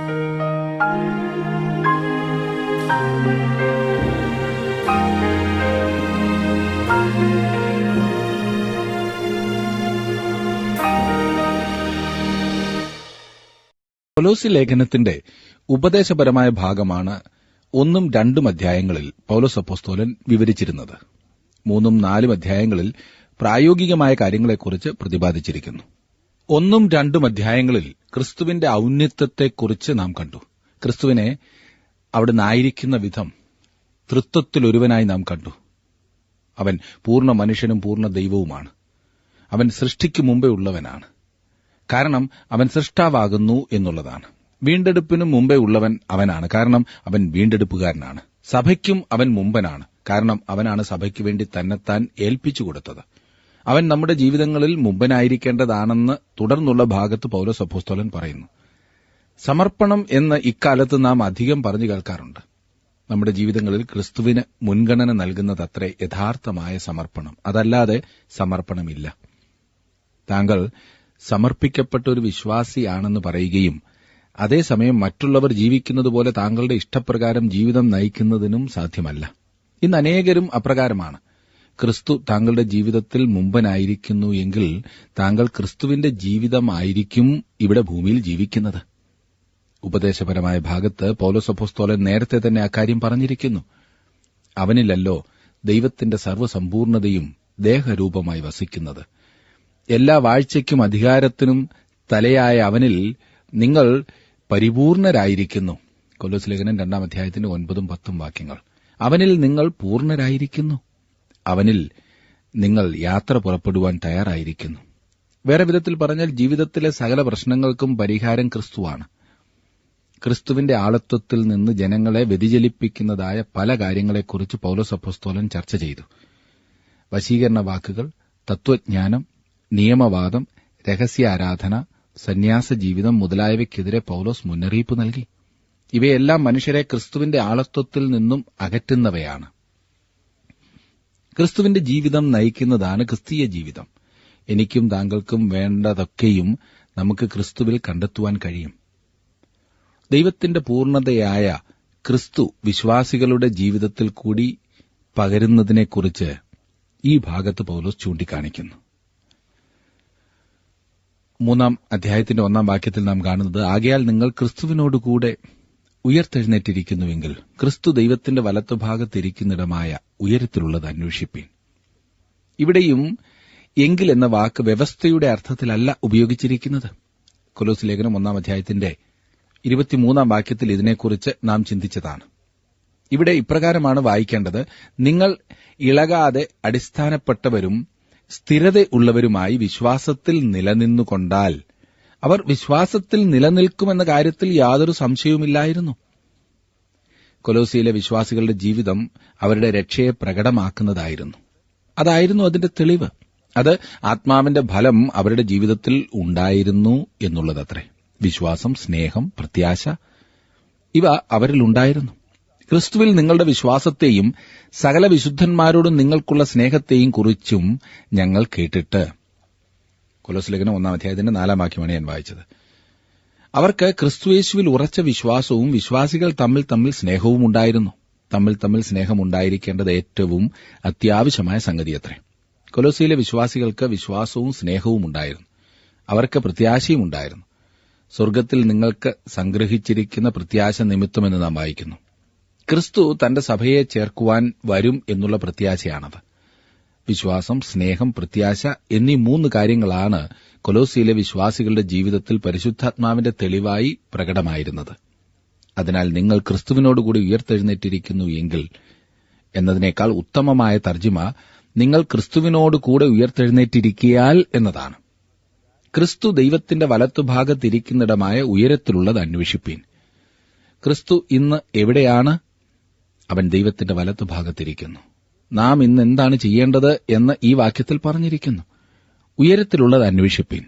കൊലോസ്യ ലേഖനത്തിന്റെ ഉപദേശപരമായ ഭാഗമാണ് 1-2 അധ്യായങ്ങളിൽ പൌലോസ് അപ്പോസ്തലൻ വിവരിച്ചിരുന്നത്. 3-4 അധ്യായങ്ങളിൽ പ്രായോഗികമായ കാര്യങ്ങളെക്കുറിച്ച് പ്രതിപാദിച്ചിരിക്കുന്നു. 1-2 അധ്യായങ്ങളിൽ ക്രിസ്തുവിന്റെ ഔന്നത്യത്തെക്കുറിച്ച് നാം കണ്ടു. ക്രിസ്തുവിനെ അവിടുന്ന് ആയിരിക്കുന്ന വിധം തൃത്വത്തിലൊരുവനായി നാം കണ്ടു. അവൻ പൂർണ്ണ മനുഷ്യനും പൂർണ്ണ ദൈവവുമാണ്. അവൻ സൃഷ്ടിക്കു മുമ്പേ ഉള്ളവനാണ്. കാരണം അവൻ സൃഷ്ടാവാകുന്നു എന്നുള്ളതാണ്. വീണ്ടെടുപ്പിനും മുമ്പേ ഉള്ളവൻ അവനാണ്. കാരണം അവൻ വീണ്ടെടുപ്പുകാരനാണ്. സഭയ്ക്കും അവൻ മുമ്പനാണ്. കാരണം അവനാണ് സഭയ്ക്ക് വേണ്ടി തന്നെത്താൻ ഏൽപ്പിച്ചു കൊടുത്തത്. അവൻ നമ്മുടെ ജീവിതങ്ങളിൽ മുമ്പനായിരിക്കേണ്ടതാണെന്ന് തുടർന്നുള്ള ഭാഗത്ത് പൌലോസ് അപ്പോസ്തലൻ പറയുന്നു. സമർപ്പണം എന്ന് ഇക്കാലത്ത് നാം അധികം പറഞ്ഞു കേൾക്കാറുണ്ട്. നമ്മുടെ ജീവിതങ്ങളിൽ ക്രിസ്തുവിന് മുൻഗണന നൽകുന്നതത്രേ യഥാർത്ഥമായ സമർപ്പണം. അതല്ലാതെ സമർപ്പണമില്ല. താങ്കൾ സമർപ്പിക്കപ്പെട്ട ഒരു വിശ്വാസിയാണെന്ന് പറയുകയും അതേസമയം മറ്റുള്ളവർ ജീവിക്കുന്നതുപോലെ താങ്കളുടെ ഇഷ്ടപ്രകാരം ജീവിതം നയിക്കുന്നതിനും സാധ്യമല്ല. ഇന്ന് അനേകരും അപ്രകാരമാണ്. ക്രിസ്തു താങ്കളുടെ ജീവിതത്തിൽ മുമ്പനായിരിക്കുന്നു എങ്കിൽ താങ്കൾ ക്രിസ്തുവിന്റെ ജീവിതമായിരിക്കും ഇവിടെ ഭൂമിയിൽ ജീവിക്കുന്നത്. ഉപദേശപരമായ ഭാഗത്ത് പൌലോസ് അപ്പോസ്തലൻ നേരത്തെ തന്നെ അക്കാര്യം പറഞ്ഞിരിക്കുന്നു. അവനിലല്ലോ ദൈവത്തിന്റെ സർവ്വസമ്പൂർണതയും ദേഹരൂപമായി വസിക്കുന്നത്. എല്ലാ വാഴ്ചയ്ക്കും അധികാരത്തിനും തലയായ അവനിൽ നിങ്ങൾ പരിപൂർണരായിരിക്കുന്നു. കൊലോസ്യ ലേഖനം 2 അധ്യായത്തിന്റെ 9-10 വാക്യങ്ങൾ. അവനിൽ നിങ്ങൾ പൂർണ്ണരായിരിക്കുന്നു. അവനിൽ നിങ്ങൾ യാത്ര പുറപ്പെടുവാൻ തയ്യാറായിരിക്കുന്നു. വേറെ വിധത്തിൽ പറഞ്ഞാൽ ജീവിതത്തിലെ സകല പ്രശ്നങ്ങൾക്കും പരിഹാരം ക്രിസ്തുവാണ്. ക്രിസ്തുവിന്റെ ആളത്വത്തിൽ നിന്ന് ജനങ്ങളെ വ്യതിചലിപ്പിക്കുന്നതായ പല കാര്യങ്ങളെക്കുറിച്ച് പൌലോസ് അപ്പോസ്തലൻ ചർച്ച ചെയ്തു. വശീകരണ വാക്കുകൾ, തത്വജ്ഞാനം, നിയമവാദം, രഹസ്യ ആരാധന, സന്യാസ ജീവിതം മുതലായവയ്ക്കെതിരെ പൌലോസ് മുന്നറിയിപ്പ് നൽകി. ഇവയെല്ലാം മനുഷ്യരെ ക്രിസ്തുവിന്റെ ആളത്വത്തിൽ നിന്നും അകറ്റുന്നവയാണ്. ക്രിസ്തുവിന്റെ ജീവിതം നയിക്കുന്നതാണ് ക്രിസ്തീയ ജീവിതം. എനിക്കും താങ്കൾക്കും വേണ്ടതൊക്കെയും നമുക്ക് ക്രിസ്തുവിൽ കണ്ടെത്തുവാൻ കഴിയും. ദൈവത്തിന്റെ പൂർണ്ണതയായ ക്രിസ്തു വിശ്വാസികളുടെ ജീവിതത്തിൽ കൂടി പകരുന്നതിനെക്കുറിച്ച് ഈ ഭാഗത്ത് പൌലോസ് ചൂണ്ടിക്കാണിക്കുന്നു. 3 അധ്യായത്തിന്റെ 1 വാക്യത്തിൽ നാം കാണുന്നത്, ആകയാൽ നിങ്ങൾ ക്രിസ്തുവിനോടുകൂടെ ഉയർത്തെഴുന്നേറ്റിരിക്കുന്നുവെങ്കിൽ ക്രിസ്തു ദൈവത്തിന്റെ വലത്തുഭാഗത്തിരിക്കുന്നിടമായ ഉയരത്തിലുള്ളത് അന്വേഷിപ്പീൻ. ഇവിടെയും എങ്കിൽ എന്ന വാക്ക് വ്യവസ്ഥയുടെ അർത്ഥത്തിലല്ല ഉപയോഗിച്ചിരിക്കുന്നത്. കൊലോസ്യ ലേഖനം 1 അധ്യായത്തിന്റെ 23 വാക്യത്തിൽ ഇതിനെക്കുറിച്ച് നാം ചിന്തിച്ചതാണ്. ഇവിടെ ഇപ്രകാരമാണ് വായിക്കേണ്ടത്: നിങ്ങൾ ഇളകാതെ അടിസ്ഥാനപ്പെട്ടവരും സ്ഥിരതയുള്ളവരുമായി വിശ്വാസത്തിൽ നിലനിന്നുകൊണ്ടാൽ. അവർ വിശ്വാസത്തിൽ നിലനിൽക്കുമെന്ന കാര്യത്തിൽ യാതൊരു സംശയവുമില്ലായിരുന്നു. കൊലോസ്യയിലെ വിശ്വാസികളുടെ ജീവിതം അവരുടെ രക്ഷയെ പ്രകടമാക്കുന്നതായിരുന്നു. അതായിരുന്നു അതിന്റെ തെളിവ്. അത് ആത്മാവിന്റെ ഫലം അവരുടെ ജീവിതത്തിൽ ഉണ്ടായിരുന്നു എന്നുള്ളതത്രേ. വിശ്വാസം, സ്നേഹം, പ്രത്യാശ ഇവ അവരിലുണ്ടായിരുന്നു. ക്രിസ്തുവിൽ നിങ്ങളുടെ വിശ്വാസത്തെയും സകല വിശുദ്ധന്മാരോടും നിങ്ങൾക്കുള്ള സ്നേഹത്തെയും കുറിച്ചും ഞങ്ങൾ കേട്ടിട്ട്. കൊലോസ്യ ലേഖനം 1 അധ്യായത്തിന്റെ 4 വാക്യമാണ് ഞാൻ വായിച്ചത്. അവർക്ക് ക്രിസ്തുയേശുവിൽ ഉറച്ച വിശ്വാസവും വിശ്വാസികൾ തമ്മിൽ സ്നേഹവും ഉണ്ടായിരുന്നു. തമ്മിൽ സ്നേഹം ഉണ്ടായിരിക്കേണ്ടത് ഏറ്റവും അത്യാവശ്യമായ സംഗതിയത്രേ. കൊലോസ്യയിലെ വിശ്വാസികൾക്ക് വിശ്വാസവും സ്നേഹവും ഉണ്ടായിരുന്നു. അവർക്ക് പ്രത്യാശയും ഉണ്ടായിരുന്നു. സ്വർഗ്ഗത്തിൽ നിങ്ങൾക്ക് സംഗ്രഹിച്ചിരിക്കുന്ന പ്രത്യാശ നിമിത്തമെന്ന് നാം വായിക്കുന്നു. ക്രിസ്തു തന്റെ സഭയെ ചേർക്കുവാൻ വരും എന്നുള്ള പ്രത്യാശയാണത്. വിശ്വാസം, സ്നേഹം, പ്രത്യാശ എന്നീ 3 കാര്യങ്ങളാണ് കൊലോസ്യയിലെ വിശ്വാസികളുടെ ജീവിതത്തിൽ പരിശുദ്ധാത്മാവിന്റെ തെളിവായി പ്രകടമായിരുന്നത്. അതിനാൽ നിങ്ങൾ ക്രിസ്തുവിനോടുകൂടി ഉയർത്തെഴുന്നേറ്റിരിക്കുന്നു എങ്കിൽ എന്നതിനേക്കാൾ ഉത്തമമായ തർജ്ജിമ നിങ്ങൾ ക്രിസ്തുവിനോടുകൂടെ ഉയർത്തെഴുന്നേറ്റിരിക്കയാൽ എന്നതാണ്. ക്രിസ്തു ദൈവത്തിന്റെ വലത്തുഭാഗത്തിരിക്കുന്നിടമായ ഉയരത്തിലുള്ളത് അന്വേഷിപ്പീൻ. ക്രിസ്തു ഇന്ന് എവിടെയാണ്? അവൻ ദൈവത്തിന്റെ വലത്തുഭാഗത്തിരിക്കുന്നു. നാം ഇന്ന് എന്താണ് ചെയ്യേണ്ടത് എന്ന് ഈ വാക്യത്തിൽ പറഞ്ഞിരിക്കുന്നു. ഉയരത്തിലുള്ളത് അന്വേഷിപ്പീൻ.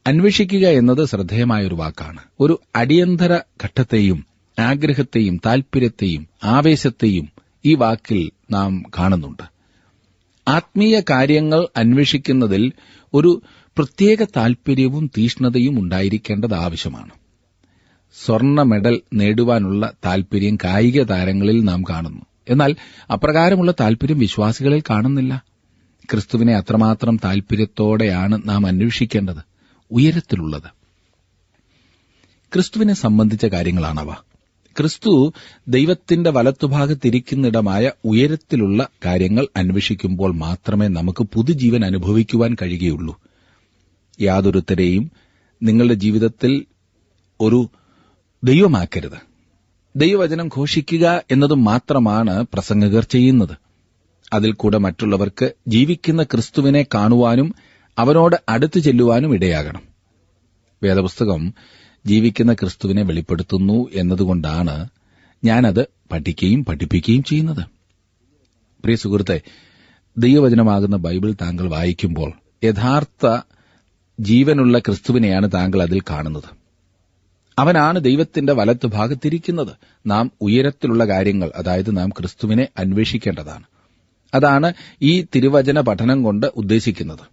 അന്വേഷിക്കുക എന്നത് ശ്രദ്ധേയമായൊരു വാക്കാണ്. ഒരു അടിയന്തര ഘട്ടത്തെയും ആഗ്രഹത്തെയും താൽപര്യത്തെയും ആവേശത്തെയും ഈ വാക്കിൽ നാം കാണുന്നുണ്ട്. ആത്മീയ കാര്യങ്ങൾ അന്വേഷിക്കുന്നതിൽ ഒരു പ്രത്യേക താൽപര്യവും തീഷ്ണതയും ഉണ്ടായിരിക്കേണ്ടത് ആവശ്യമാണ്. സ്വർണ്ണ മെഡൽ നേടുവാനുള്ള താൽപര്യം കായിക താരങ്ങളിൽ നാം കാണുന്നു. എന്നാൽ അപ്രകാരമുള്ള താൽപര്യം വിശ്വാസികളിൽ കാണുന്നില്ല. ക്രിസ്തുവിനെ അത്രമാത്രം താൽപര്യത്തോടെയാണ് നാം അന്വേഷിക്കേണ്ടത്. ഉയരത്തിലുള്ളത് ക്രിസ്തുവിനെ സംബന്ധിച്ച കാര്യങ്ങളാണവ. ക്രിസ്തു ദൈവത്തിന്റെ വലത്തുഭാഗത്തിരിക്കുന്നിടമായ ഉയരത്തിലുള്ള കാര്യങ്ങൾ അന്വേഷിക്കുമ്പോൾ മാത്രമേ നമുക്ക് പുതുജീവൻ അനുഭവിക്കുവാൻ കഴിയുകയുള്ളൂ. യാതൊരുത്തരെയും നിങ്ങളുടെ ജീവിതത്തിൽ ഒരു ദൈവമാക്കരുത്. ദൈവവചനം ഘോഷിക്കുക എന്നതും മാത്രമാണ് പ്രസംഗകർ ചെയ്യുന്നത്. അതിൽ കൂടെ മറ്റുള്ളവർക്ക് ജീവിക്കുന്ന ക്രിസ്തുവിനെ കാണുവാനും അവനോട് അടുത്തു ചെല്ലുവാനും ഇടയാകണം. വേദപുസ്തകം ജീവിക്കുന്ന ക്രിസ്തുവിനെ വെളിപ്പെടുത്തുന്നു എന്നതുകൊണ്ടാണ് ഞാനത് പഠിക്കുകയും പഠിപ്പിക്കുകയും ചെയ്യുന്നത്. പ്രിയ സുഹൃത്തെ, ദൈവവചനമാകുന്ന ബൈബിൾ താങ്കൾ വായിക്കുമ്പോൾ യഥാർത്ഥ ജീവനുള്ള ക്രിസ്തുവിനെയാണ് താങ്കൾ അതിൽ കാണുന്നത്. അവനാണ് ദൈവത്തിന്റെ വലത്തുഭാഗത്തിരിക്കുന്നത്. നാം ഉയരത്തിലുള്ള കാര്യങ്ങൾ, അതായത് നാം ക്രിസ്തുവിനെ അന്വേഷിക്കേണ്ടതാണ്. അതാണ് ഈ തിരുവചന പഠനം കൊണ്ട് ഉദ്ദേശിക്കുന്നത്.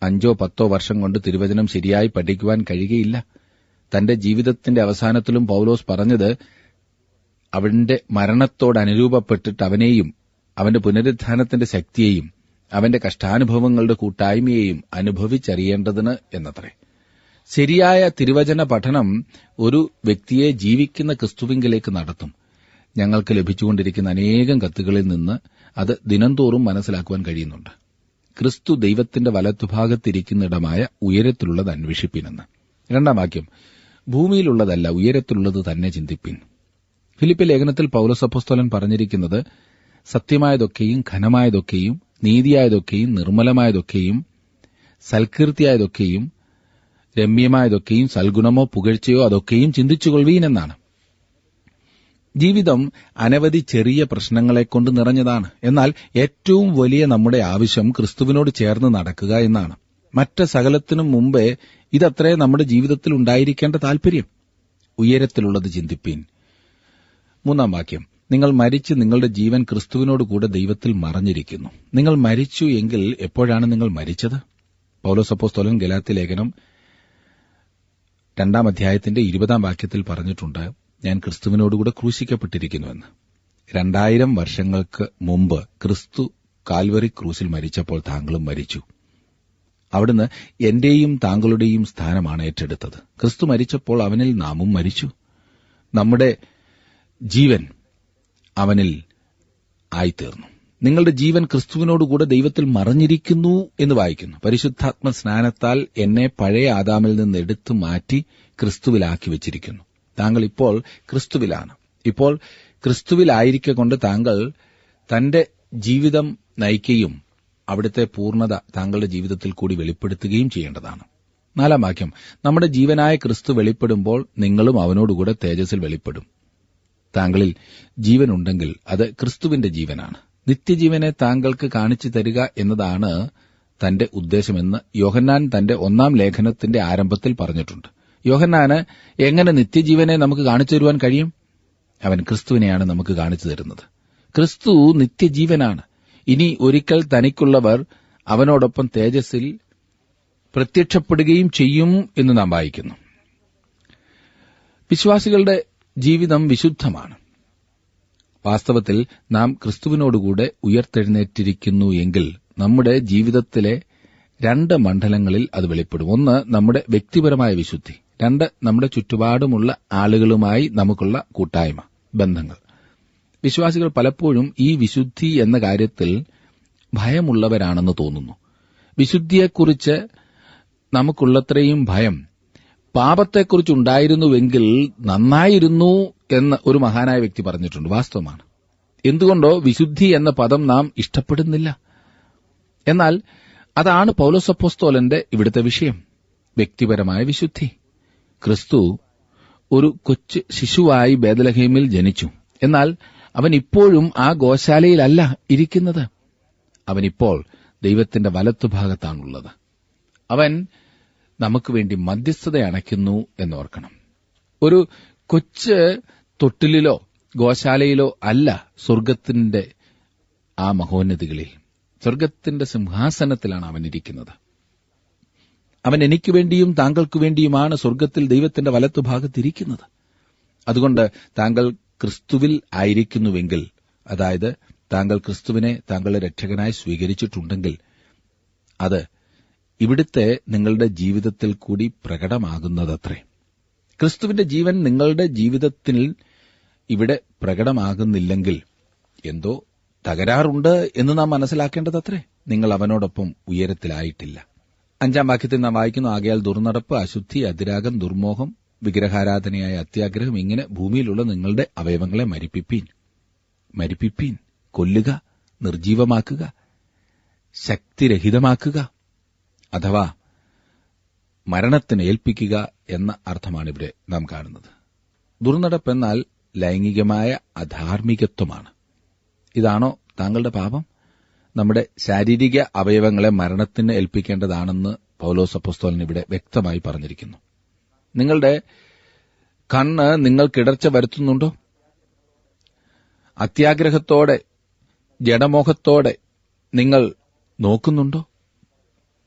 5-10 വർഷം കൊണ്ട് തിരുവചനം ശരിയായി പഠിക്കുവാൻ കഴിയുകയില്ല. തന്റെ ജീവിതത്തിന്റെ അവസാനത്തിലും പൌലോസ് പറഞ്ഞത്, അവന്റെ മരണത്തോടനുരൂപപ്പെട്ടിട്ട് അവനെയും അവന്റെ പുനരുത്ഥാനത്തിന്റെ ശക്തിയെയും അവന്റെ കഷ്ടാനുഭവങ്ങളുടെ കൂട്ടായ്മയെയും അനുഭവിച്ചറിയേണ്ടതിന് എന്നത്രേ. ശരിയായ തിരുവചന പഠനം ഒരു വ്യക്തിയെ ജീവിക്കുന്ന ക്രിസ്തുവിങ്കിലേക്ക് നടത്തും. ഞങ്ങൾക്ക് ലഭിച്ചുകൊണ്ടിരിക്കുന്ന അനേകം കത്തുകളിൽ നിന്ന് അത് ദിനംതോറും മനസ്സിലാക്കുവാൻ കഴിയുന്നുണ്ട്. ക്രിസ്തു ദൈവത്തിന്റെ വലത്തുഭാഗത്തിരിക്കുന്നിടമായ ഉയരത്തിലുള്ളത് അന്വേഷിപ്പിനെന്ന്. 2-ാം വാക്യം, ഭൂമിയിലുള്ളതല്ല ഉയരത്തിലുള്ളത് തന്നെ ചിന്തിപ്പിൻ. ഫിലിപ്പി ലേഖനത്തിൽ പൌലോസ് അപ്പോസ്തലൻ പറഞ്ഞിരിക്കുന്നത്, സത്യമായതൊക്കെയും ഘനമായതൊക്കെയും നീതിയായതൊക്കെയും നിർമ്മലമായതൊക്കെയും സൽകീർത്തിയായതൊക്കെയും രമ്യമായതൊക്കെയും സൽഗുണമോ പുകഴ്ചയോ അതൊക്കെയും ചിന്തിച്ചുകൊള്ളുവീൻ എന്നാണ്. ജീവിതം അനവധി ചെറിയ പ്രശ്നങ്ങളെക്കൊണ്ട് നിറഞ്ഞതാണ്. എന്നാൽ ഏറ്റവും വലിയ നമ്മുടെ ആവശ്യം ക്രിസ്തുവിനോട് ചേർന്ന് നടക്കുക എന്നാണ്. മറ്റ് സകലത്തിനും മുമ്പേ ഇതത്രേ നമ്മുടെ ജീവിതത്തിൽ ഉണ്ടായിരിക്കേണ്ട താൽപര്യം. ഉയരത്തിലുള്ളത് ചിന്തിപ്പീൻ. 3-ാം വാക്യം, നിങ്ങൾ മരിച്ച് നിങ്ങളുടെ ജീവൻ ക്രിസ്തുവിനോട് കൂടെ ദൈവത്തിൽ മറഞ്ഞിരിക്കുന്നു. നിങ്ങൾ മരിച്ചു എങ്കിൽ എപ്പോഴാണ് നിങ്ങൾ മരിച്ചത്? പൌലോസ് അപ്പോസ്തലൻ ഗലാത്യ ലേഖനം 2-ാം അധ്യായത്തിന്റെ 20-ാം വാക്യത്തിൽ പറഞ്ഞിട്ടുണ്ട്, ഞാൻ ക്രിസ്തുവിനോടുകൂടെ ക്രൂശിക്കപ്പെട്ടിരിക്കുന്നുവെന്ന്. 2000 വർഷങ്ങൾക്ക് മുമ്പ് ക്രിസ്തു കാൽവറി ക്രൂസിൽ മരിച്ചപ്പോൾ താങ്കളും മരിച്ചു. അവിടുന്ന് എന്റെയും താങ്കളുടെയും സ്ഥാനമാണ് ഏറ്റെടുത്തത്. ക്രിസ്തു മരിച്ചപ്പോൾ അവനിൽ നാമും മരിച്ചു. നമ്മുടെ ജീവൻ അവനിൽ ആയിത്തീർന്നു. നിങ്ങളുടെ ജീവൻ ക്രിസ്തുവിനോടുകൂടെ ദൈവത്തിൽ മറഞ്ഞിരിക്കുന്നു എന്ന് വായിക്കുന്നു. പരിശുദ്ധാത്മ സ്നാനത്താൽ എന്നെ പഴയ ആദാമിൽ നിന്ന് എടുത്തു മാറ്റി ക്രിസ്തുവിലാക്കി വച്ചിരിക്കുന്നു. താങ്കൾ ഇപ്പോൾ ക്രിസ്തുവിലാണ്. ഇപ്പോൾ ക്രിസ്തുവിലായിരിക്കൊണ്ട് താങ്കൾ തന്റെ ജീവിതം നയിക്കുകയും അവിടുത്തെ പൂർണ്ണത താങ്കളുടെ ജീവിതത്തിൽ കൂടി വെളിപ്പെടുത്തുകയും ചെയ്യേണ്ടതാണ്. 4-ാം വാക്യം, നമ്മുടെ ജീവനായ ക്രിസ്തു വെളിപ്പെടുമ്പോൾ നിങ്ങളും അവനോടുകൂടെ തേജസ്സിൽ വെളിപ്പെടും. താങ്കളിൽ ജീവനുണ്ടെങ്കിൽ അത് ക്രിസ്തുവിന്റെ ജീവനാണ്. നിത്യജീവനെ താങ്കൾക്ക് കാണിച്ചു തരിക എന്നതാണ് തന്റെ ഉദ്ദേശമെന്ന് യോഹന്നാൻ തന്റെ 1-ാം ലേഖനത്തിന്റെ ആരംഭത്തിൽ പറഞ്ഞിട്ടുണ്ട്. യോഹന്നാന് എങ്ങനെ നിത്യജീവനെ നമുക്ക് കാണിച്ചു തരുവാൻ കഴിയും? അവൻ ക്രിസ്തുവിനെയാണ് നമുക്ക് കാണിച്ചു തരുന്നത്. ക്രിസ്തു നിത്യജീവനാണ്. ഇനി ഒരിക്കൽ തനിക്കുള്ളവർ അവനോടൊപ്പം തേജസ്സിൽ പ്രത്യക്ഷപ്പെടുകയും ചെയ്യും എന്ന് നാം വായിക്കുന്നു. വിശ്വാസികളുടെ ജീവിതം വിശുദ്ധമാണ്. വാസ്തവത്തിൽ നാം ക്രിസ്തുവിനോടുകൂടെ ഉയർത്തെഴുന്നേറ്റിരിക്കുന്നു എങ്കിൽ നമ്മുടെ ജീവിതത്തിലെ 2 മണ്ഡലങ്ങളിൽ അത് വെളിപ്പെടും. 1, നമ്മുടെ വ്യക്തിപരമായ വിശുദ്ധി. 2, നമ്മുടെ ചുറ്റുപാടുമുള്ള ആളുകളുമായി നമുക്കുള്ള കൂട്ടായ്മ, ബന്ധങ്ങൾ. വിശ്വാസികൾ പലപ്പോഴും ഈ വിശുദ്ധി എന്ന കാര്യത്തിൽ ഭയമുള്ളവരാണെന്ന് തോന്നുന്നു. വിശുദ്ധിയെക്കുറിച്ച് നമുക്കുള്ളത്രയും ഭയം പാപത്തെക്കുറിച്ചുണ്ടായിരുന്നുവെങ്കിൽ നന്നായിരുന്നു എന്ന് ഒരു മഹാനായ വ്യക്തി പറഞ്ഞിട്ടുണ്ട്. വാസ്തവമാണ്. എന്തുകൊണ്ടോ വിശുദ്ധി എന്ന പദം നാം ഇഷ്ടപ്പെടുന്നില്ല. എന്നാൽ അതാണ് പൌലോസ് അപ്പോസ്തലന്റെ ഇവിടുത്തെ വിഷയം, വ്യക്തിപരമായ വിശുദ്ധി. ക്രിസ്തു ഒരു കൊച്ചു ശിശുവായി ബേത്ലഹേമിൽ ജനിച്ചു. എന്നാൽ അവൻ ഇപ്പോഴും ആ ഗോശാലയിലല്ല ഇരിക്കുന്നത്. അവനിപ്പോൾ ദൈവത്തിന്റെ വലത്തുഭാഗത്താണുള്ളത്. അവൻ നമുക്ക് വേണ്ടി മധ്യസ്ഥത അണയ്ക്കുന്നു എന്നോർക്കണം. ഒരു കൊച്ചു തൊട്ടിലിലോ ഗോശാലയിലോ അല്ല സ്വർഗത്തിന്റെ ആ മഹോന്നതികളിൽ. സ്വർഗത്തിന്റെ സിംഹാസനത്തിലാണ് അവൻ ഇരിക്കുന്നത്. അവൻ എനിക്ക് വേണ്ടിയും താങ്കൾക്കു വേണ്ടിയുമാണ് സ്വർഗ്ഗത്തിൽ ദൈവത്തിന്റെ വലത്തുഭാഗത്തിരിക്കുന്നത്. അതുകൊണ്ട് താങ്കൾ ക്രിസ്തുവിൽ ആയിരിക്കുന്നുവെങ്കിൽ, അതായത് താങ്കൾ ക്രിസ്തുവിനെ താങ്കളുടെ രക്ഷകനായി സ്വീകരിച്ചിട്ടുണ്ടെങ്കിൽ, അത് ഇവിടുത്തെ നിങ്ങളുടെ ജീവിതത്തിൽ കൂടി പ്രകടമാകുന്നതത്രേ. ക്രിസ്തുവിന്റെ ജീവൻ നിങ്ങളുടെ ജീവിതത്തിൽ ഇവിടെ പ്രകടമാകുന്നില്ലെങ്കിൽ എന്തോ തകരാറുണ്ട് എന്ന് നാം മനസ്സിലാക്കേണ്ടതത്രേ. നിങ്ങൾ അവനോടൊപ്പം ഉയരത്തിലായിട്ടില്ല. 5-ാം വാക്യത്തിൽ നാം വായിക്കുന്നു, ആകയാൽ ദുർനടപ്പ്, അശുദ്ധി, അതിരാഗം, ദുർമോഹം, വിഗ്രഹാരാധനയായ അത്യാഗ്രഹം, ഇങ്ങനെ ഭൂമിയിലുള്ള നിങ്ങളുടെ അവയവങ്ങളെ മരിപ്പിപ്പീൻ, കൊല്ലുക, നിർജീവമാക്കുക, ശക്തിരഹിതമാക്കുക, അഥവാ മരണത്തിന് ഏൽപ്പിക്കുക എന്ന അർത്ഥമാണിവിടെ നാം കാണുന്നത്. ദുർനടപ്പെന്നാൽ ലൈംഗികമായ അധാർമികത്വമാണ്. ഇതാണോ താങ്കളുടെ പാപം? നമ്മുടെ ശാരീരിക അവയവങ്ങളെ മരണത്തിന് ഏൽപ്പിക്കേണ്ടതാണെന്ന് പൗലോസ് അപ്പോസ്തലൻ ഇവിടെ വ്യക്തമായി പറഞ്ഞിരിക്കുന്നു. നിങ്ങളുടെ കണ്ണ് നിങ്ങൾക്കിടർച്ച വരുത്തുന്നുണ്ടോ? അത്യാഗ്രഹത്തോടെ, ജഡമോഹത്തോടെ നിങ്ങൾ നോക്കുന്നുണ്ടോ?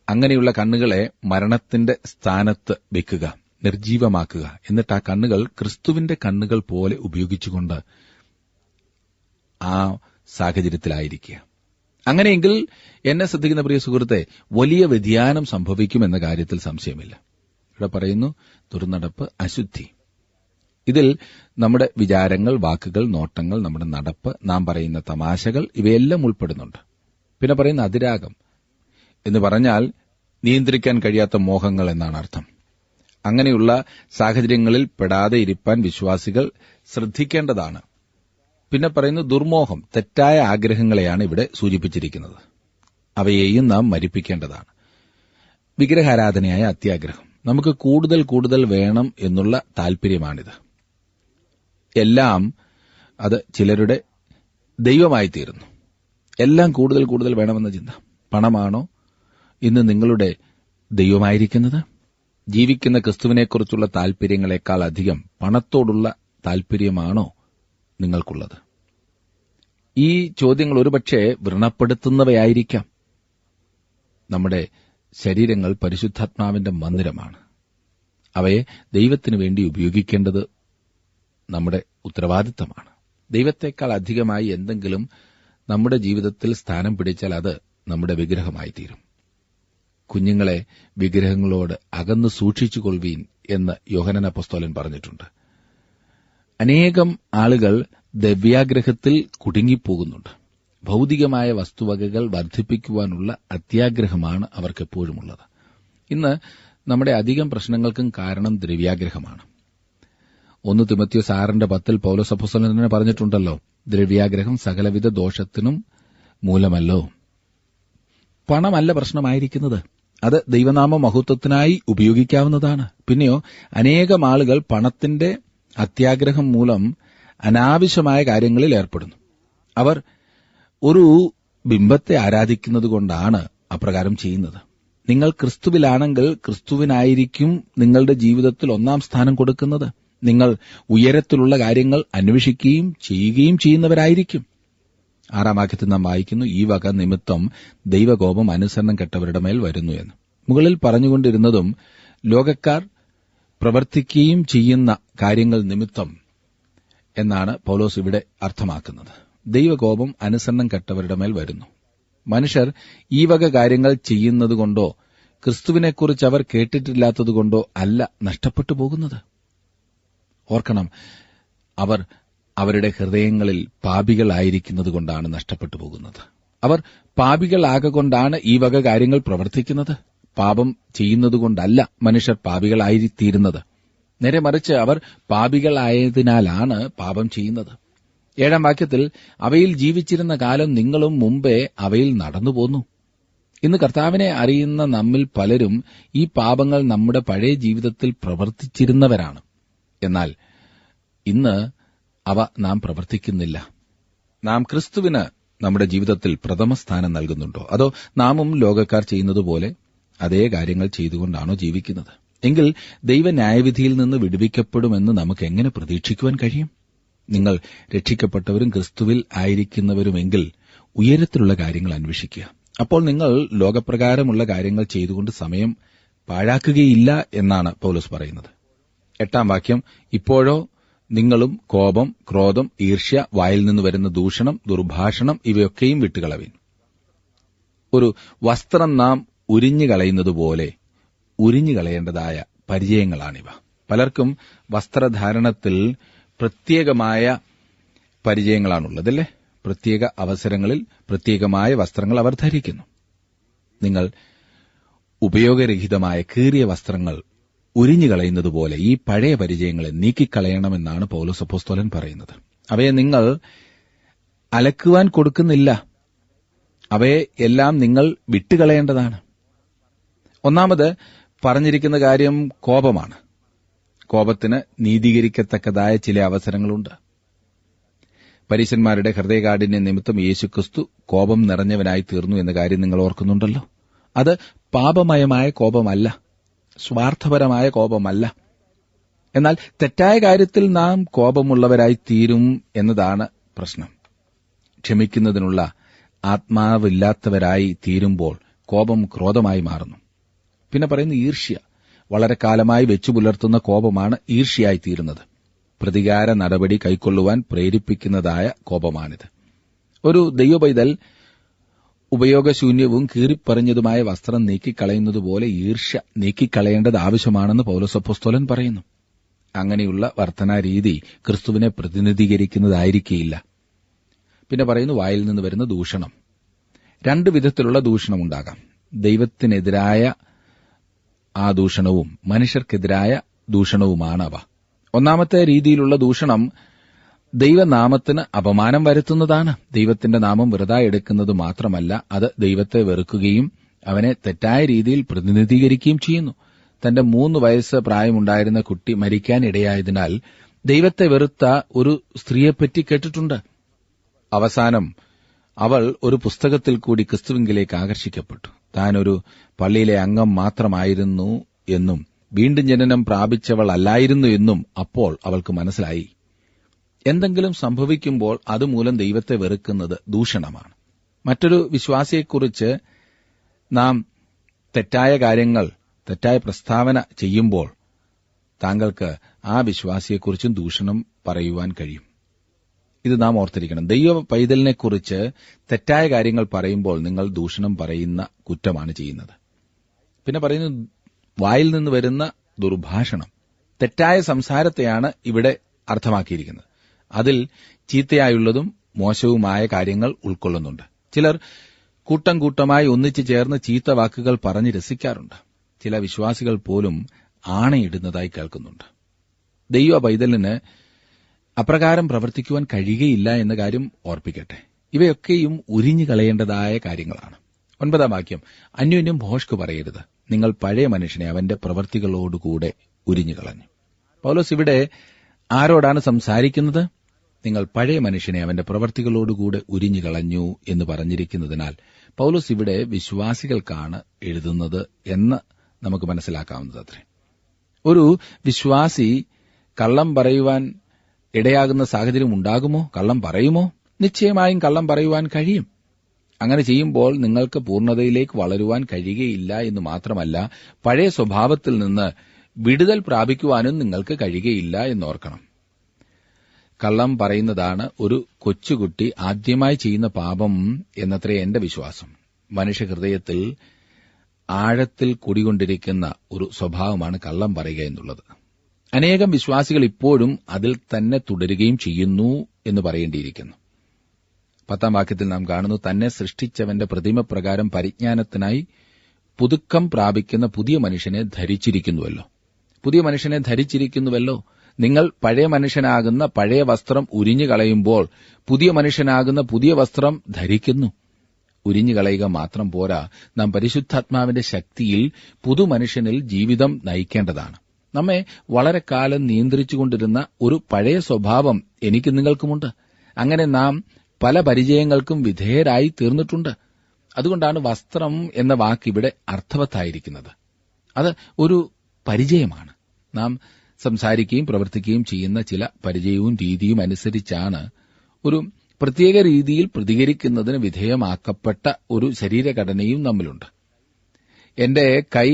അങ്ങനെയുള്ള കണ്ണുകളെ മരണത്തിന്റെ സ്ഥാനത്ത് വെക്കുക, നിർജീവമാക്കുക. എന്നിട്ട് ആ കണ്ണുകൾ ക്രിസ്തുവിന്റെ കണ്ണുകൾ പോലെ ഉപയോഗിച്ചുകൊണ്ട് ആ സാഹചര്യത്തിലായിരിക്കുക. അങ്ങനെയെങ്കിൽ എന്നെ ശ്രദ്ധിക്കുന്ന പ്രിയ സുഹൃത്തെ, വലിയ വ്യതിയാനം സംഭവിക്കുമെന്ന കാര്യത്തിൽ സംശയമില്ല. ഇവിടെ പറയുന്നു ദുർനടപ്പ്, അശുദ്ധി. ഇതിൽ നമ്മുടെ വിചാരങ്ങൾ, വാക്കുകൾ, നോട്ടങ്ങൾ, നമ്മുടെ നടപ്പ്, നാം പറയുന്ന തമാശകൾ, ഇവയെല്ലാം ഉൾപ്പെടുന്നുണ്ട്. പിന്നെ പറയുന്ന അതിരാഗം എന്ന് പറഞ്ഞാൽ നിയന്ത്രിക്കാൻ കഴിയാത്ത മോഹങ്ങൾ എന്നാണ് അർത്ഥം. അങ്ങനെയുള്ള സാഹചര്യങ്ങളിൽ പെടാതെ ഇരിപ്പാൻ വിശ്വാസികൾ ശ്രദ്ധിക്കേണ്ടതാണ്. പിന്നെ പറയുന്നു ദുർമോഹം, തെറ്റായ ആഗ്രഹങ്ങളെയാണ് ഇവിടെ സൂചിപ്പിച്ചിരിക്കുന്നത്. അവയെയും നാം മരിപ്പിക്കേണ്ടതാണ്. വിഗ്രഹാരാധനയായ അത്യാഗ്രഹം, നമുക്ക് കൂടുതൽ വേണം എന്നുള്ള താൽപര്യമാണിത്. എല്ലാം അത് ചിലരുടെ ദൈവമായിത്തീരുന്നു. എല്ലാം കൂടുതൽ വേണമെന്ന ചിന്ത. പണമാണോ ഇന്ന് നിങ്ങളുടെ ദൈവമായിരിക്കുന്നത്? ജീവിക്കുന്ന ക്രിസ്തുവിനെക്കുറിച്ചുള്ള താൽപര്യങ്ങളെക്കാൾ അധികം പണത്തോടുള്ള താൽപര്യമാണോ നിങ്ങൾക്കുള്ളത്? ഈ ചോദ്യങ്ങൾ ഒരുപക്ഷെ വ്രണപ്പെടുത്തുന്നവയായിരിക്കാം. നമ്മുടെ ശരീരങ്ങൾ പരിശുദ്ധാത്മാവിന്റെ മന്ദിരമാണ്. അവയെ ദൈവത്തിനു വേണ്ടി ഉപയോഗിക്കേണ്ടത് നമ്മുടെ ഉത്തരവാദിത്തമാണ്. ദൈവത്തെക്കാൾ അധികമായി എന്തെങ്കിലും നമ്മുടെ ജീവിതത്തിൽ സ്ഥാനം പിടിച്ചാൽ അത് നമ്മുടെ വിഗ്രഹമായിത്തീരും. കുഞ്ഞുങ്ങളെ വിഗ്രഹങ്ങളോട് അകന്നു സൂക്ഷിച്ചുകൊള്ളുവീൻ എന്ന് യോഹന്നാൻ അപ്പോസ്തലൻ പറഞ്ഞിട്ടുണ്ട്. അനേകം ആളുകൾ ദ്രവ്യാഗ്രഹത്തിൽ കുടുങ്ങിപ്പോകുന്നുണ്ട്. ഭൌതികമായ വസ്തുവകകൾ വർദ്ധിപ്പിക്കുവാനുള്ള അത്യാഗ്രഹമാണ് അവർക്കെപ്പോഴുമുള്ളത്. ഇന്ന് നമ്മുടെ അധികം പ്രശ്നങ്ങൾക്കും കാരണം ദ്രവ്യാഗ്രഹമാണ്. 1 തിമോഥെയോസ് 6:10 പൗലോസ് അപ്പോസ്തലൻ തന്നെ പറഞ്ഞിട്ടുണ്ടല്ലോ, ദ്രവ്യാഗ്രഹം സകലവിധ ദോഷത്തിനും മൂലമല്ലോ. പണമല്ല പ്രശ്നമായിരിക്കുന്നത്, അത് ദൈവനാമ മഹത്വത്തിനായി ഉപയോഗിക്കാവുന്നതാണ്. പിന്നെയോ അനേകം ആളുകൾ പണത്തിന്റെ അത്യാഗ്രഹം മൂലം അനാവശ്യമായ കാര്യങ്ങളിൽ ഏർപ്പെടുന്നു. അവർ ഒരു ബിംബത്തെ ആരാധിക്കുന്നതുകൊണ്ടാണ് അപ്രകാരം ചെയ്യുന്നത്. നിങ്ങൾ ക്രിസ്തുവിലാണെങ്കിൽ ക്രിസ്തുവിനായിരിക്കും നിങ്ങളുടെ ജീവിതത്തിൽ 1-ാം സ്ഥാനം കൊടുക്കുന്നത്. നിങ്ങൾ ഉയരത്തിലുള്ള കാര്യങ്ങൾ അന്വേഷിക്കുകയും ചെയ്യുകയും ചെയ്യുന്നവരായിരിക്കും. 6-ാം വാക്യത്തിൽ നാം വായിക്കുന്നു, ഈ വക നിമിത്തം ദൈവകോപം അനുസരണം കെട്ടവരുടെ മേൽ വരുന്നു എന്ന്. മുകളിൽ പറഞ്ഞുകൊണ്ടിരുന്നതും ലോകക്കാർ പ്രവർത്തിക്കുകയും ചെയ്യുന്ന കാര്യങ്ങൾ നിമിത്തം എന്നാണ് പൗലോസ് ഇവിടെ അർത്ഥമാക്കുന്നത്. ദൈവകോപം അനുസരണം കെട്ടവരുടെ മേൽ വരുന്നു. മനുഷ്യർ ഈ വക കാര്യങ്ങൾ ചെയ്യുന്നതുകൊണ്ടോ ക്രിസ്തുവിനെക്കുറിച്ച് അവർ കേട്ടിട്ടില്ലാത്തതുകൊണ്ടോ അല്ല നഷ്ടപ്പെട്ടു പോകുന്നത്. ഓർക്കണം, അവർ അവരുടെ ഹൃദയങ്ങളിൽ പാപികളായിരിക്കുന്നതുകൊണ്ടാണ് നഷ്ടപ്പെട്ടു പോകുന്നത്. അവർ പാപികളാകൊണ്ടാണ് ഈ വക കാര്യങ്ങൾ പ്രവർത്തിക്കുന്നത്. പാപം ചെയ്യുന്നതുകൊണ്ടല്ല മനുഷ്യർ പാപികളായിത്തീരുന്നത്. നേരെ മറിച്ച് അവർ പാപികളായതിനാലാണ് പാപം ചെയ്യുന്നത്. 7-ാം വാക്യത്തിൽ, അവയിൽ ജീവിച്ചിരുന്ന കാലം നിങ്ങളും മുമ്പേ അവയിൽ നടന്നുപോന്നു. ഇന്ന് കർത്താവിനെ അറിയുന്ന നമ്മിൽ പലരും ഈ പാപങ്ങൾ നമ്മുടെ പഴയ ജീവിതത്തിൽ പ്രവർത്തിച്ചിരുന്നവരാണ്. എന്നാൽ ഇന്ന് അവ നാം പ്രവർത്തിക്കുന്നില്ല. നാം ക്രിസ്തുവിന് നമ്മുടെ ജീവിതത്തിൽ പ്രഥമ സ്ഥാനം നൽകുന്നുണ്ടോ, അതോ നാമും ലോകക്കാർ ചെയ്യുന്നതുപോലെ അതേ കാര്യങ്ങൾ ചെയ്തുകൊണ്ടാണോ ജീവിക്കുന്നത്? എങ്കിൽ ദൈവ ന്യായവിധിയിൽ നിന്ന് വിടുവിക്കപ്പെടുമെന്ന് നമുക്ക് എങ്ങനെ പ്രതീക്ഷിക്കുവാൻ കഴിയും? നിങ്ങൾ രക്ഷിക്കപ്പെട്ടവരും ക്രിസ്തുവിൽ ആയിരിക്കുന്നവരുമെങ്കിൽ ഉയരത്തിലുള്ള കാര്യങ്ങൾ അന്വേഷിക്കുക. അപ്പോൾ നിങ്ങൾ ലോകപ്രകാരമുള്ള കാര്യങ്ങൾ ചെയ്തുകൊണ്ട് സമയം പാഴാക്കുകയില്ല എന്നാണ് പൗലോസ് പറയുന്നത്. 8-ാം വാക്യം, ഇപ്പോഴോ നിങ്ങളും കോപം, ക്രോധം, ഈർഷ്യ, വായിൽ നിന്ന് വരുന്ന ദൂഷണം, ദുർഭാഷണം ഇവയൊക്കെയും വിട്ടുകളവിൻ. ഒരു വസ്ത്രം നാം ഉരിഞ്ഞുകളയുന്നതുപോലെ ഉരിഞ്ഞുകളയേണ്ടതായ പരിചയങ്ങളാണിവ. പലർക്കും വസ്ത്രധാരണത്തിൽ പ്രത്യേകമായ പരിചയങ്ങളാണുള്ളതല്ലേ. പ്രത്യേക അവസരങ്ങളിൽ പ്രത്യേകമായ വസ്ത്രങ്ങൾ അവർ ധരിക്കുന്നു. നിങ്ങൾ ഉപയോഗരഹിതമായ കീറിയ വസ്ത്രങ്ങൾ ഉരിഞ്ഞുകളയുന്നതുപോലെ ഈ പഴയ പരിചയങ്ങളെ നീക്കിക്കളയണമെന്നാണ് പൗലോസ് അപ്പോസ്തലൻ പറയുന്നത്. അവയെ നിങ്ങൾ അലക്കുവാൻ കൊടുക്കുന്നില്ല. അവയെ എല്ലാം നിങ്ങൾ വിട്ടുകളയേണ്ടതാണ്. ഒന്നാമത് പറഞ്ഞിരിക്കുന്ന കാര്യം കോപമാണ്. കോപത്തിന് നീതീകരിക്കത്തക്കതായ ചില അവസരങ്ങളുണ്ട്. പരീശന്മാരുടെ ഹൃദയകാഠിന്യ നിമിത്തം യേശുക്രിസ്തു കോപം നിറഞ്ഞവനായി തീർന്നു എന്ന കാര്യം നിങ്ങൾ ഓർക്കുന്നുണ്ടല്ലോ. അത് പാപമയമായ കോപമല്ല, സ്വാർത്ഥപരമായ കോപമല്ല. എന്നാൽ തെറ്റായ കാര്യത്തിൽ നാം കോപമുള്ളവരായി തീരും എന്നതാണ് പ്രശ്നം. ക്ഷമിക്കുന്നതിനുള്ള ആത്മാവില്ലാത്തവരായി തീരുമ്പോൾ കോപം ക്രോധമായി മാറുന്നു. പിന്നെ പറയുന്ന ഈർഷ്യ, വളരെ കാലമായി വെച്ചു പുലർത്തുന്ന കോപമാണ് ഈർഷ്യയായി തീരുന്നത്. പ്രതികാര നടപടി കൈക്കൊള്ളുവാൻ പ്രേരിപ്പിക്കുന്നതായ കോപമാണിത്. ഒരു ദൈവപൈതൽ ഉപയോഗശൂന്യവും കീറിപ്പറിഞ്ഞതുമായ വസ്ത്രം നീക്കിക്കളയുന്നതുപോലെ ഈർഷ്യ നീക്കിക്കളയേണ്ടത് ആവശ്യമാണെന്ന് പൗലോസ് അപ്പോസ്തലൻ പറയുന്നു. അങ്ങനെയുള്ള വർത്തനാരീതി ക്രിസ്തുവിനെ പ്രതിനിധീകരിക്കുന്നതായിരിക്കില്ല. പിന്നെ പറയുന്നു വായിൽ നിന്ന് വരുന്ന ദൂഷണം. 2 വിധത്തിലുള്ള ദൂഷണമുണ്ടാകാം. ദൈവത്തിനെതിരായ ആ ദൂഷണവും മനുഷ്യർക്കെതിരായ ദൂഷണവുമാണ് അവ. ഒന്നാമത്തെ രീതിയിലുള്ള ദൂഷണം ദൈവനാമത്തിന് അപമാനം വരുത്തുന്നതാണ്. ദൈവത്തിന്റെ നാമം വെറുതെ എടുക്കുന്നത് മാത്രമല്ല, അത് ദൈവത്തെ വെറുക്കുകയും അവനെ തെറ്റായ രീതിയിൽ പ്രതിനിധീകരിക്കുകയും ചെയ്യുന്നു. തന്റെ 3 വയസ്സ് പ്രായമുണ്ടായിരുന്ന കുട്ടി മരിക്കാനിടയായതിനാൽ ദൈവത്തെ വെറുത്ത ഒരു സ്ത്രീയെപ്പറ്റി കേട്ടിട്ടുണ്ട്. അവസാനം അവൾ ഒരു പുസ്തകത്തിൽ കൂടി ക്രിസ്തുവിങ്കിലേക്ക് ആകർഷിക്കപ്പെട്ടു. താൻ ഒരു പള്ളിയിലെ അംഗം മാത്രമായിരുന്നു എന്നും വീണ്ടും ജനനം പ്രാപിച്ചവൾ അല്ലായിരുന്നു എന്നും അപ്പോൾ അവൾക്ക് മനസ്സിലായി. എന്തെങ്കിലും സംഭവിക്കുമ്പോൾ അതുമൂലം ദൈവത്തെ വെറുക്കുന്നത് ദൂഷണമാണ്. മറ്റൊരു വിശ്വാസിയെക്കുറിച്ച് നാം തെറ്റായ കാര്യങ്ങൾ, തെറ്റായ പ്രസ്താവന ചെയ്യുമ്പോൾ താങ്കൾക്ക് ആ വിശ്വാസിയെക്കുറിച്ചും ദൂഷണം പറയുവാൻ കഴിയും. ഇത് നാം ഓർത്തിരിക്കണം. ദൈവ പൈതലിനെക്കുറിച്ച് തെറ്റായ കാര്യങ്ങൾ പറയുമ്പോൾ നിങ്ങൾ ദൂഷണം പറയുന്ന കുറ്റമാണ് ചെയ്യുന്നത്. പിന്നെ പറയുന്നു വായിൽ നിന്ന് വരുന്ന ദുർഭാഷണം. തെറ്റായ സംസാരത്തെയാണ് ഇവിടെ അർത്ഥമാക്കിയിരിക്കുന്നത്. അതിൽ ചീത്തയായുള്ളതും മോശവുമായ കാര്യങ്ങൾ ഉൾക്കൊള്ളുന്നുണ്ട്. ചിലർ കൂട്ടം കൂട്ടമായി ഒന്നിച്ചു ചേർന്ന് ചീത്ത വാക്കുകൾ പറഞ്ഞ് രസിക്കാറുണ്ട്. ചില വിശ്വാസികൾ പോലും ആണയിടുന്നതായി കേൾക്കുന്നുണ്ട്. ദൈവ പൈതലിന് അപ്രകാരം പ്രവർത്തിക്കുവാൻ കഴിയുകയില്ല എന്ന കാര്യം ഓർപ്പിക്കട്ടെ. ഇവയൊക്കെയും ഉരിഞ്ഞു കളയേണ്ടതായ കാര്യങ്ങളാണ്. 9-ാം വാക്യം, അന്യോന്യം ഭോഷ്ക് പറയരുത്. നിങ്ങൾ പഴയ മനുഷ്യനെ അവന്റെ പ്രവൃത്തികളോടുകൂടെ ഉരിഞ്ഞു കളഞ്ഞു. പൗലോസ് ഇവിടെ ആരോടാണ് സംസാരിക്കുന്നത്? നിങ്ങൾ പഴയ മനുഷ്യനെ അവന്റെ പ്രവൃത്തികളോടുകൂടെ ഉരിഞ്ഞു കളഞ്ഞു എന്ന് പറഞ്ഞിരിക്കുന്നതിനാൽ പൗലോസ് ഇവിടെ വിശ്വാസികൾക്കാണ് എഴുതുന്നത് എന്ന് നമുക്ക് മനസ്സിലാക്കാവുന്നതത്രേ. ഒരു വിശ്വാസി കള്ളം പറയുവാൻ ഇടയാകുന്ന സാഹചര്യം ഉണ്ടാകുമോ? കള്ളം പറയുമോ? നിശ്ചയമായും കള്ളം പറയുവാൻ കഴിയും. അങ്ങനെ ചെയ്യുമ്പോൾ നിങ്ങൾക്ക് പൂർണ്ണതയിലേക്ക് വളരുവാൻ കഴിയുകയില്ല എന്ന് മാത്രമല്ല, പഴയ സ്വഭാവത്തിൽ നിന്ന് വിടുതൽ പ്രാപിക്കുവാനും നിങ്ങൾക്ക് കഴിയുകയില്ല എന്നോർക്കണം. കള്ളം പറയുന്നതാണ് ഒരു കൊച്ചുകുട്ടി ആദ്യമായി ചെയ്യുന്ന പാപം എന്നത്രേ എന്റെ വിശ്വാസം. മനുഷ്യഹൃദയത്തിൽ ആഴത്തിൽ കുടികൊണ്ടിരിക്കുന്ന ഒരു സ്വഭാവമാണ് കള്ളം പറയുക എന്നുള്ളത്. അനേകം വിശ്വാസികൾ ഇപ്പോഴും അതിൽ തന്നെ തുടരുകയും ചെയ്യുന്നു എന്ന് പറയേണ്ടിയിരിക്കുന്നു. 10-ാം വാക്യത്തിൽ നാം കാണുന്നു, തന്നെ സൃഷ്ടിച്ചവന്റെ പ്രതിമപ്രകാരം പരിജ്ഞാനത്തിനായി പുതുക്കം പ്രാപിക്കുന്ന പുതിയ മനുഷ്യനെ ധരിച്ചിരിക്കുന്നുവല്ലോ. പുതിയ മനുഷ്യനെ ധരിച്ചിരിക്കുന്നുവല്ലോ. നിങ്ങൾ പഴയ മനുഷ്യനാകുന്ന പഴയ വസ്ത്രം ഉരിഞ്ഞു കളയുമ്പോൾ പുതിയ മനുഷ്യനാകുന്ന പുതിയ വസ്ത്രം ധരിക്കുന്നു. ഉരിഞ്ഞു കളയുക മാത്രം പോരാ, നാം പരിശുദ്ധാത്മാവിന്റെ ശക്തിയിൽ പുതുമനുഷ്യനിൽ ജീവിതം നയിക്കേണ്ടതാണ്. നമ്മെ വളരെ കാലം നിയന്ത്രിച്ചുകൊണ്ടിരുന്ന ഒരു പഴയ സ്വഭാവം എനിക്ക് നിങ്ങൾക്കുമുണ്ട്. അങ്ങനെ നാം പല പരിചയങ്ങൾക്കും വിധേയരായി തീർന്നിട്ടുണ്ട്. അതുകൊണ്ടാണ് വസ്ത്രം എന്ന വാക്കിവിടെ അർത്ഥവത്തായിരിക്കുന്നത്. അത് ഒരു പരിചയമാണ്. നാം സംസാരിക്കുകയും പ്രവർത്തിക്കുകയും ചെയ്യുന്ന ചില പരിചയവും രീതിയും അനുസരിച്ചാണ് ഒരു പ്രത്യേക രീതിയിൽ പ്രതികരിക്കുന്നതിന് വിധേയമാക്കപ്പെട്ട ഒരു ശരീരഘടനയും നമ്മിലുണ്ട്. എന്റെ കൈ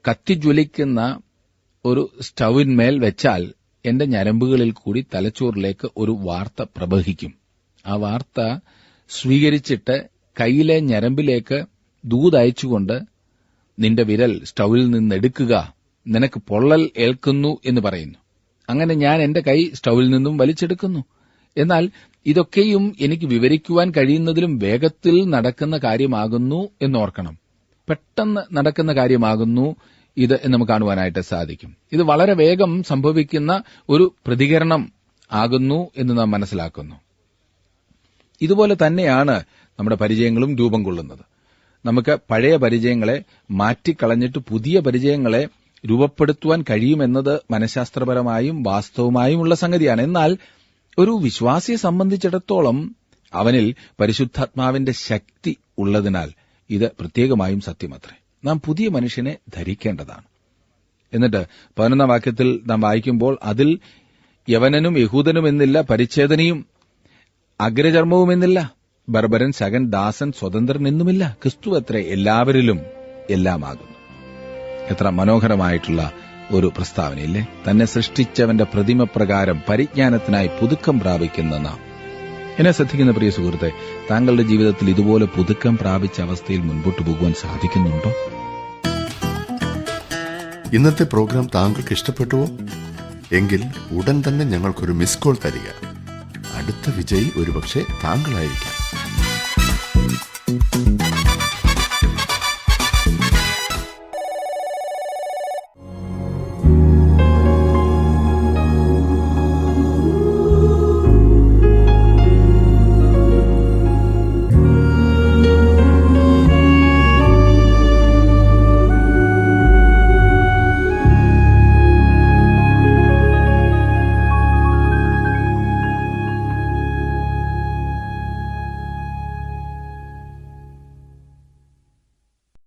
കത്തിജ്വലിക്കുന്ന ഒരു സ്റ്റൗവിന്മേൽ വെച്ചാൽ എന്റെ ഞരമ്പുകളിൽ കൂടി തലച്ചോറിലേക്ക് ഒരു വാർത്ത പ്രവഹിക്കും. ആ വാർത്ത സ്വീകരിച്ചിട്ട് കൈയിലെ ഞരമ്പിലേക്ക് ദൂതയച്ചുകൊണ്ട് നിന്റെ വിരൽ സ്റ്റൗവിൽ നിന്നെടുക്കുക, നിനക്ക് പൊള്ളൽ ഏൽക്കുന്നു എന്ന് പറയുന്നു. അങ്ങനെ ഞാൻ എന്റെ കൈ സ്റ്റൗവിൽ നിന്നും വലിച്ചെടുക്കുന്നു. എന്നാൽ ഇതൊക്കെയും എനിക്ക് വിവരിക്കുവാൻ കഴിയുന്നതിലും വേഗത്തിൽ നടക്കുന്ന കാര്യമാകുന്നു എന്നോർക്കണം. പെട്ടെന്ന് നടക്കുന്ന കാര്യമാകുന്നു ഇത് എന്ന് നമുക്ക് കാണുവാനായിട്ട് സാധിക്കും. ഇത് വളരെ വേഗം സംഭവിക്കുന്ന ഒരു പ്രതികരണം ആകുന്നു എന്ന് നാം മനസ്സിലാക്കുന്നു. ഇതുപോലെ തന്നെയാണ് നമ്മുടെ പരിചയങ്ങളും രൂപം കൊള്ളുന്നത്. നമുക്ക് പഴയ പരിചയങ്ങളെ മാറ്റിക്കളഞ്ഞിട്ട് പുതിയ പരിചയങ്ങളെ രൂപപ്പെടുത്തുവാൻ കഴിയുമെന്നത് മനഃശാസ്ത്രപരമായും വാസ്തവമായുമുള്ള സംഗതിയാണ്. എന്നാൽ ഒരു വിശ്വാസിയെ സംബന്ധിച്ചിടത്തോളം അവനിൽ പരിശുദ്ധാത്മാവിന്റെ ശക്തി ഉള്ളതിനാൽ ഇത് പ്രത്യേകമായും സത്യമത്രേ. നാം പുതിയ മനുഷ്യനെ ധരിക്കേണ്ടതാണ്. എന്നിട്ട് 11 വാക്യത്തിൽ നാം വായിക്കുമ്പോൾ അതിൽ യവനനും യഹൂദനും എന്നില്ല, പരിച്ഛേദനയും അഗ്രചർമ്മവുമെന്നില്ല, ബർബരൻ, ശകൻ, ദാസൻ, സ്വതന്ത്രൻ എന്നുമില്ല, ക്രിസ്തുവത്രേ എല്ലാവരിലും എല്ലാമാകുന്നു. എത്ര മനോഹരമായിട്ടുള്ള ഒരു പ്രസ്താവനയില്ലേ? തന്നെ സൃഷ്ടിച്ചവന്റെ പ്രതിമപ്രകാരം പരിജ്ഞാനത്തിനായി പുതുക്കം പ്രാപിക്കുന്ന നാം. എന്നെ ശ്രദ്ധിക്കുന്ന പ്രിയ സുഹൃത്തെ, താങ്കളുടെ ജീവിതത്തിൽ ഇതുപോലെ പുതുക്കം പ്രാപിച്ച അവസ്ഥയിൽ മുൻപോട്ട് പോകുവാൻ സാധിക്കുന്നുണ്ടോ? ഇന്നത്തെ പ്രോഗ്രാം താങ്കൾക്ക് ഇഷ്ടപ്പെട്ടുവോ? എങ്കിൽ ഉടൻ തന്നെ ഞങ്ങൾക്കൊരു മിസ് കോൾ തരിക. അടുത്ത വിജയി ഒരുപക്ഷെ താങ്കളായിരിക്കാം.